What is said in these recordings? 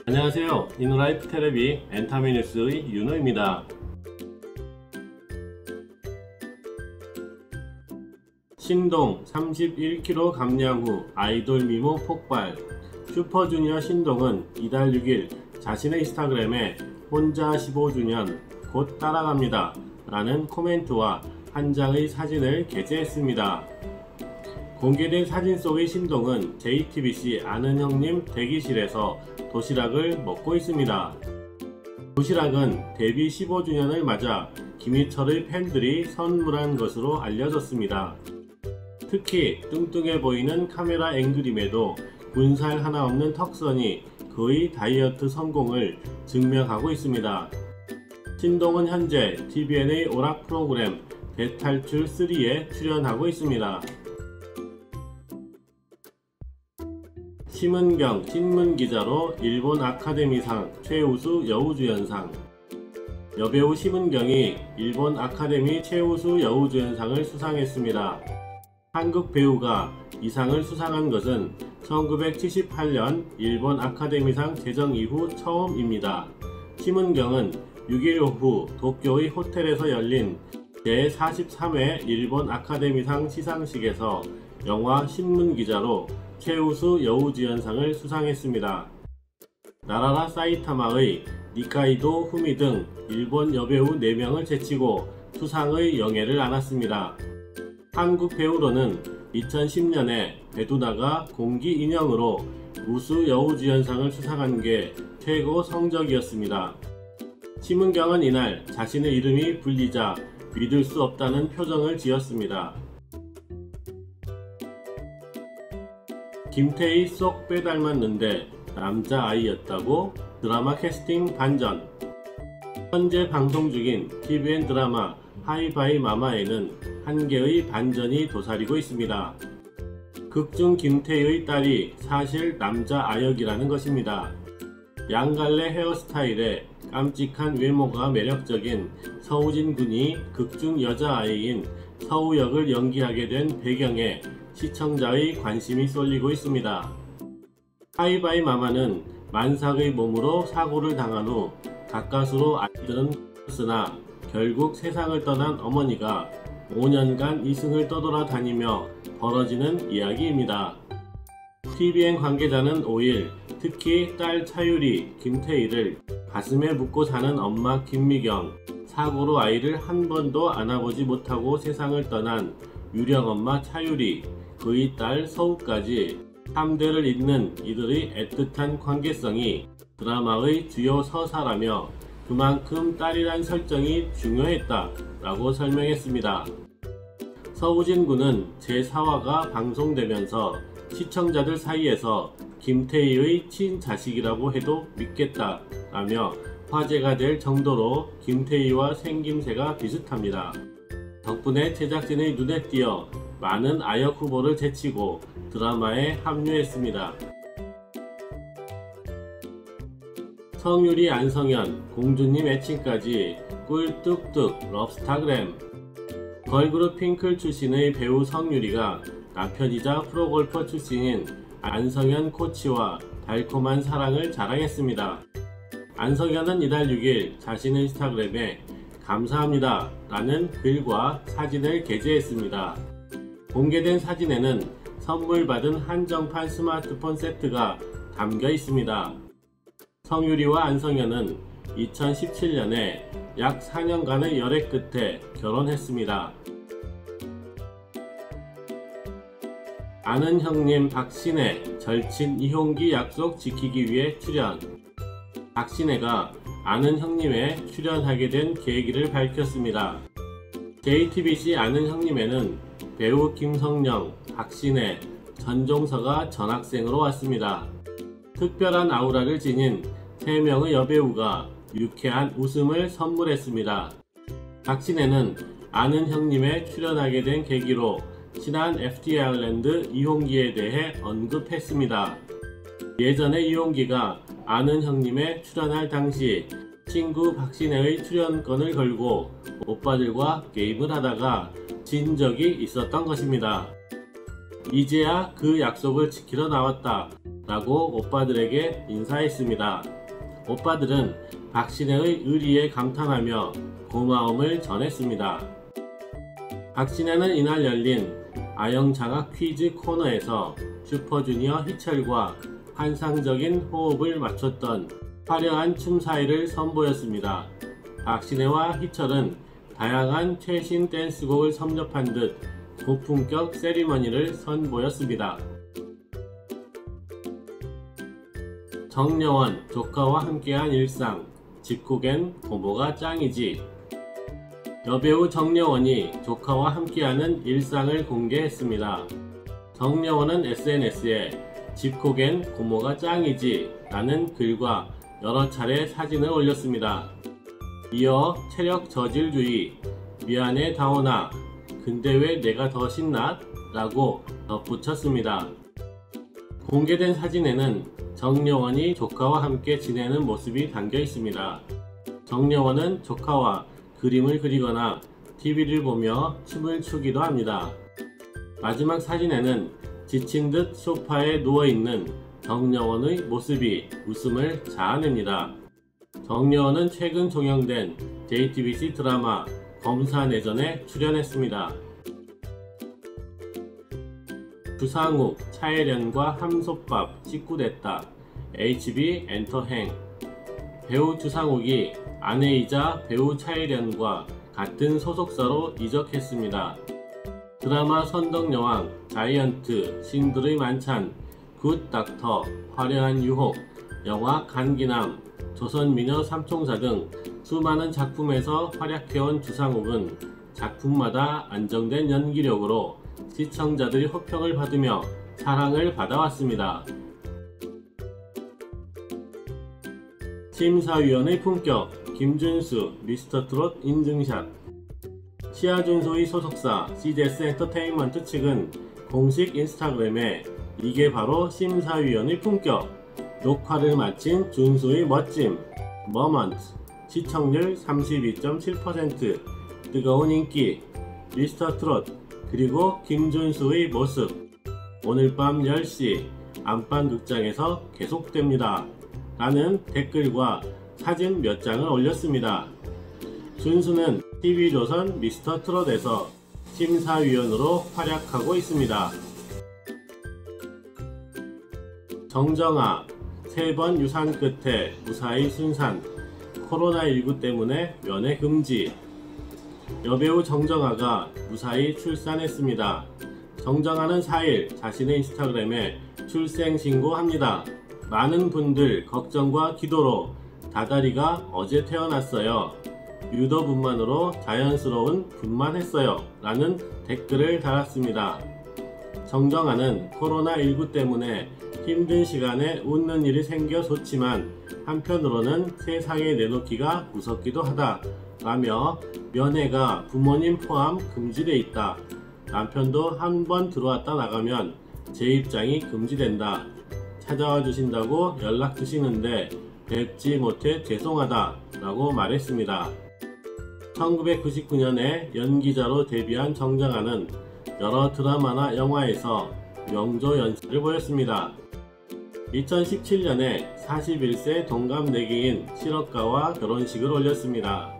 안녕하세요. 이누라이프 텔레비 엔타메뉴스의 윤호입니다. 신동 31kg 감량 후 아이돌 미모 폭발. 슈퍼주니어 신동은 이달 6일 자신의 인스타그램에 혼자 15주년 곧 따라갑니다 라는 코멘트와 한 장의 사진을 게재했습니다. 공개된 사진 속의 신동은 JTBC 아는 형님 대기실에서 도시락을 먹고 있습니다. 도시락은 데뷔 15주년을 맞아 김희철의 팬들이 선물한 것으로 알려졌습니다. 특히 뚱뚱해 보이는 카메라 앵글임에도 군살 하나 없는 턱선이 그의 다이어트 성공을 증명하고 있습니다. 신동은 현재 TVN의 오락 프로그램 대탈출 3에 출연하고 있습니다. 심은경 신문기자로 일본 아카데미상 최우수 여우주연상. 여배우 심은경이 일본 아카데미 최우수 여우주연상을 수상했습니다. 한국 배우가 이 상을 수상한 것은 1978년 일본 아카데미상 제정 이후 처음입니다. 심은경은 6일 오후 도쿄의 호텔에서 열린 제43회 일본 아카데미상 시상식에서 영화 신문기자로 최우수 여우주연상을 수상했습니다. 나라라 사이타마의 니카이도 후미 등 일본 여배우 4명을 제치고 수상의 영예를 안았습니다. 한국 배우로는 2010년에 배두나가 공기 인형으로 우수 여우주연상을 수상한 게 최고 성적이었습니다. 심은경은 이날 자신의 이름이 불리자 믿을 수 없다는 표정을 지었습니다. 김태희 쏙 빼닮았는데 남자아이였다고? 드라마 캐스팅 반전. 현재 방송 중인 TVN 드라마 하이바이 마마에는 한 개의 반전이 도사리고 있습니다. 극중 김태희의 딸이 사실 남자아역이라는 것입니다. 양갈래 헤어스타일에 깜찍한 외모가 매력적인 서우진 군이 극중 여자아이인 서우 역을 연기하게 된 배경에 시청자의 관심이 쏠리고 있습니다. 하이바이 마마는 만삭의 몸으로 사고를 당한 후 가까스로 아이들은 컸으나 결국 세상을 떠난 어머니가 5년간 이승을 떠돌아다니며 벌어지는 이야기입니다. TVN 관계자는 5일 특히 딸 차유리, 김태희를 가슴에 묻고 사는 엄마 김미경, 사고로 아이를 한 번도 안아보지 못하고 세상을 떠난 유령엄마 차유리, 그의 딸 서우까지 3대를 잇는 이들의 애틋한 관계성이 드라마의 주요 서사라며 그만큼 딸이란 설정이 중요했다 라고 설명했습니다. 서우진 군은 제4화가 방송되면서 시청자들 사이에서 김태희의 친자식이라고 해도 믿겠다 라며 화제가 될 정도로 김태희와 생김새가 비슷합니다. 덕분에 제작진의 눈에 띄어 많은 아역 후보를 제치고 드라마에 합류했습니다. 성유리 안성현, 공주님 애칭까지 꿀 뚝뚝 럽스타그램. 걸그룹 핑클 출신의 배우 성유리가 남편이자 프로골퍼 출신인 안성현 코치와 달콤한 사랑을 자랑했습니다. 안성현은 이달 6일 자신의 인스타그램에 감사합니다 라는 글과 사진을 게재했습니다. 공개된 사진에는 선물 받은 한정판 스마트폰 세트가 담겨 있습니다. 성유리와 안성현은 2017년에 약 4년간의 열애 끝에 결혼했습니다. 아는 형님 박신혜 절친 이홍기 약속 지키기 위해 출연. 박신혜가 아는 형님에 출연하게 된 계기를 밝혔습니다. JTBC 아는 형님에는 배우 김성령, 박신혜, 전종서가 전학생으로 왔습니다. 특별한 아우라를 지닌 3명의 여배우가 유쾌한 웃음을 선물했습니다. 박신혜는 아는 형님에 출연하게 된 계기로 친한 FT 아일랜드 이홍기에 대해 언급했습니다. 예전에 이홍기가 아는 형님에 출연할 당시 친구 박신혜의 출연권을 걸고 오빠들과 게임을 하다가 진 적이 있었던 것입니다. 이제야 그 약속을 지키러 나왔다 라고 오빠들에게 인사했습니다. 오빠들은 박신혜의 의리에 감탄하며 고마움을 전했습니다. 박신혜는 이날 열린 아영장학 퀴즈 코너에서 슈퍼주니어 희철과 환상적인 호흡을 맞췄던 화려한 춤사위를 선보였습니다. 박신혜와 희철은 다양한 최신 댄스곡을 섭렵한 듯 고품격 세리머니를 선보였습니다. 정여원 조카와 함께한 일상, 집콕엔 고모가 짱이지. 여배우 정여원이 조카와 함께하는 일상을 공개했습니다. 정여원은 SNS에 집콕엔 고모가 짱이지 라는 글과 여러 차례 사진을 올렸습니다. 이어 체력 저질주의, 미안해 다원아, 근데 왜 내가 더 신나? 라고 덧붙였습니다. 공개된 사진에는 정여원이 조카와 함께 지내는 모습이 담겨 있습니다. 정여원은 조카와 그림을 그리거나 TV를 보며 춤을 추기도 합니다. 마지막 사진에는 지친 듯 소파에 누워있는 정여원의 모습이 웃음을 자아냅니다. 정여원은 최근 종영된 JTBC 드라마 검사내전에 출연했습니다. 주상욱, 차혜련과 함솥밥 식구됐다. HB 엔터행. 배우 주상욱이 아내이자 배우 차혜련과 같은 소속사로 이적했습니다. 드라마 선덕여왕, 자이언트, 신들의 만찬, 굿 닥터, 화려한 유혹, 영화 간기남, 조선미녀 삼총사 등 수많은 작품에서 활약해온 주상욱은 작품마다 안정된 연기력으로 시청자들의 호평을 받으며 사랑을 받아왔습니다. 심사위원의 품격, 김준수 미스터트롯 인증샷. 시아준소의 소속사 CJS 엔터테인먼트 측은 공식 인스타그램에 이게 바로 심사위원의 품격, 녹화를 마친 준수의 멋짐, 머먼트, 시청률 32.7%, 뜨거운 인기, 미스터트롯, 그리고 김준수의 모습, 오늘 밤 10시 안방극장에서 계속됩니다 라는 댓글과 사진 몇 장을 올렸습니다. 준수는 TV조선 미스터트롯에서 심사위원으로 활약하고 있습니다. 정정아, 3번 유산 끝에 무사히 순산, 코로나19 때문에 면회 금지. 여배우 정정아가 무사히 출산했습니다. 정정아는 4일 자신의 인스타그램에 출생 신고합니다. 많은 분들 걱정과 기도로 다다리가 어제 태어났어요. 유도분만으로 자연스러운 분만했어요 라는 댓글을 달았습니다. 정정아는 코로나19 때문에 힘든 시간에 웃는 일이 생겨 좋지만 한편으로는 세상에 내놓기가 무섭기도 하다 라며 면회가 부모님 포함 금지돼 있다. 남편도 한 번 들어왔다 나가면 제 입장이 금지된다. 찾아와 주신다고 연락 주시는데 뵙지 못해 죄송하다 라고 말했습니다. 1999년에 연기자로 데뷔한 정정아는 여러 드라마나 영화에서 명조 연기를 보였습니다. 2017년에 41세 동갑내기인 실업가와 결혼식을 올렸습니다.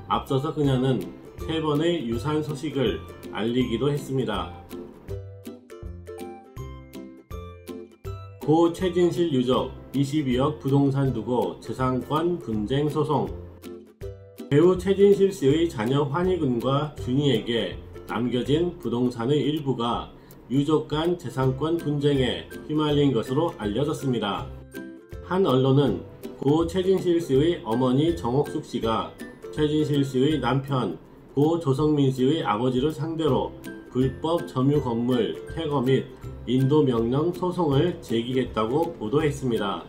앞서서 그녀는 3번의 유산 소식을 알리기도 했습니다. 고 최진실 유족 22억 부동산 두고 재산권 분쟁 소송. 배우 최진실 씨의 자녀 환희군과 준이에게 남겨진 부동산의 일부가 유족 간 재산권 분쟁에 휘말린 것으로 알려졌습니다. 한 언론은 고 최진실 씨의 어머니 정옥숙 씨가 최진실 씨의 남편 고 조성민 씨의 아버지를 상대로 불법 점유 건물 퇴거 및 인도 명령 소송을 제기했다고 보도했습니다.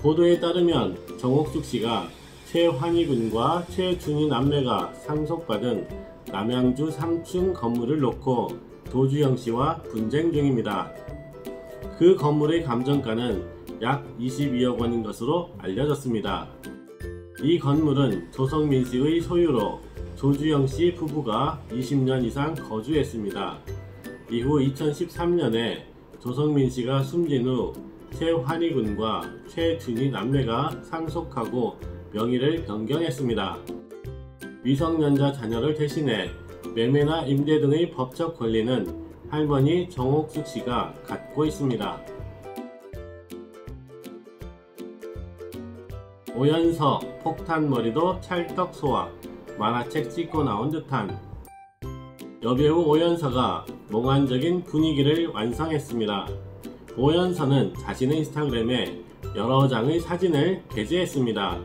보도에 따르면 정옥숙 씨가 최환희군과 최준희 남매가 상속받은 남양주 3층 건물을 놓고 도주영 씨와 분쟁 중입니다. 그 건물의 감정가는 약 22억 원인 것으로 알려졌습니다. 이 건물은 조성민 씨의 소유로 조주영 씨 부부가 20년 이상 거주했습니다. 이후 2013년에 조성민 씨가 숨진 후 최환희 군과 최준희 남매가 상속하고 명의를 변경했습니다. 미성년자 자녀를 대신해 매매나 임대 등의 법적 권리는 할머니 정옥숙 씨가 갖고 있습니다. 오연서 폭탄머리도 찰떡 소화, 만화책 찍고 나온 듯한. 여배우 오연서가 몽환적인 분위기를 완성했습니다. 오연서는 자신의 인스타그램에 여러 장의 사진을 게재했습니다.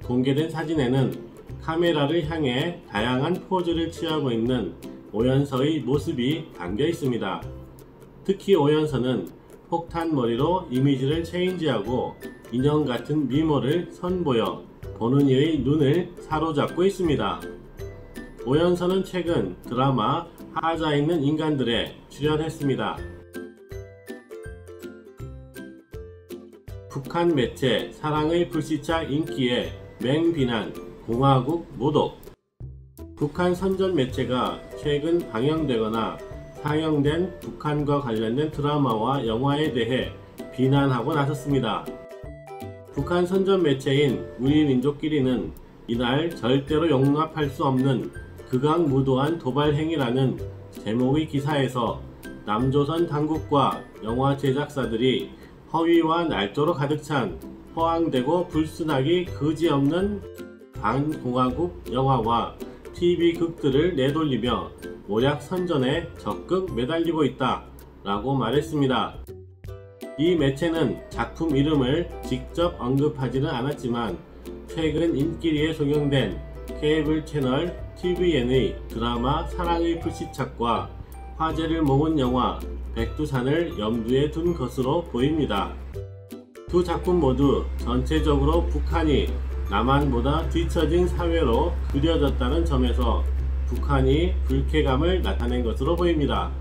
공개된 사진에는 카메라를 향해 다양한 포즈를 취하고 있는 오연서의 모습이 담겨 있습니다. 특히 오연서는 폭탄머리로 이미지를 체인지하고 인형 같은 미모를 선보여 보는 이의 눈을 사로잡고 있습니다. 오연서는 최근 드라마 하자 있는 인간들에 출연했습니다. 북한 매체 사랑의 불시착 인기에 맹비난, 공화국 모독. 북한 선전 매체가 최근 방영되거나 상영된 북한과 관련된 드라마와 영화에 대해 비난하고 나섰습니다. 북한 선전 매체인 우리 민족끼리는 이날 절대로 용납할 수 없는 극악무도한 도발 행위라는 제목의 기사에서 남조선 당국과 영화 제작사들이 허위와 날조로 가득 찬 허황되고 불순하기 그지없는 반공화국 영화와 TV극들을 내돌리며 모략 선전에 적극 매달리고 있다 라고 말했습니다. 이 매체는 작품 이름을 직접 언급하지는 않았지만 최근 인기리에 송영된 케이블 채널 TVN의 드라마 사랑의 불시착과 화제를 모은 영화 백두산을 염두에 둔 것으로 보입니다. 두 작품 모두 전체적으로 북한이 남한보다 뒤처진 사회로 그려졌다는 점에서 북한이 불쾌감을 나타낸 것으로 보입니다.